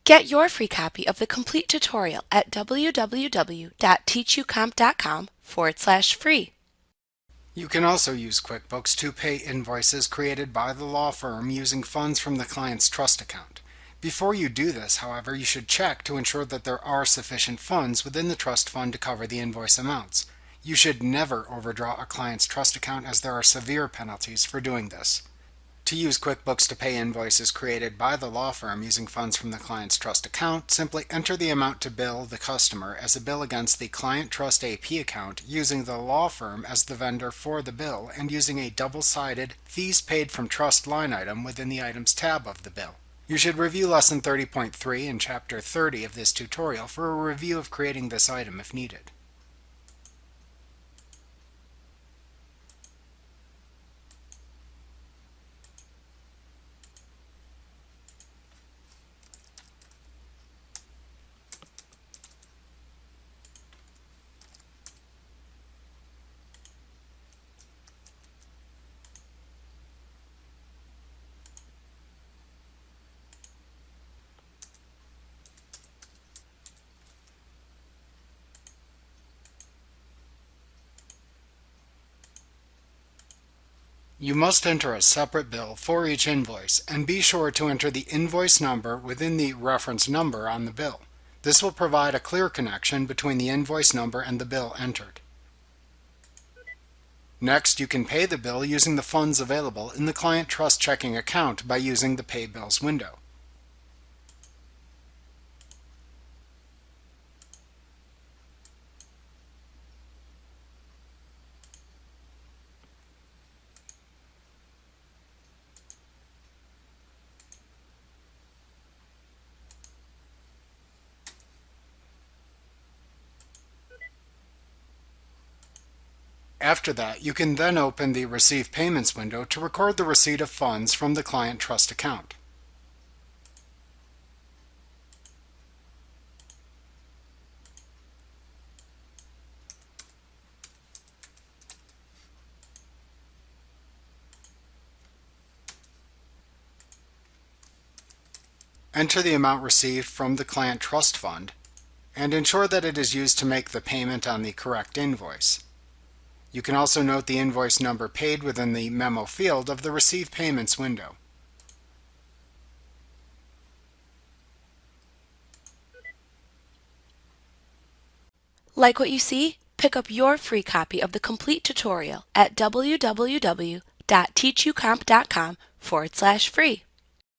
Get your free copy of the complete tutorial at www.teachucomp.com/free. You can also use QuickBooks to pay invoices created by the law firm using funds from the client's trust account. Before you do this, however, you should check to ensure that there are sufficient funds within the trust fund to cover the invoice amounts. You should never overdraw a client's trust account, as there are severe penalties for doing this. To use QuickBooks to pay invoices created by the law firm using funds from the client's trust account, simply enter the amount to bill the customer as a bill against the client trust AP account using the law firm as the vendor for the bill and using a double-sided Fees Paid from Trust line item within the Items tab of the bill. You should review Lesson 30.3 in Chapter 30 of this tutorial for a review of creating this item if needed. You must enter a separate bill for each invoice, and be sure to enter the invoice number within the reference number on the bill. This will provide a clear connection between the invoice number and the bill entered. Next, you can pay the bill using the funds available in the Client Trust checking account by using the Pay Bills window. After that, you can then open the Receive Payments window to record the receipt of funds from the Client Trust account. Enter the amount received from the Client Trust Fund, and ensure that it is used to make the payment on the correct invoice. You can also note the invoice number paid within the memo field of the Receive Payments window. Like what you see? Pick up your free copy of the complete tutorial at www.teachucomp.com/free.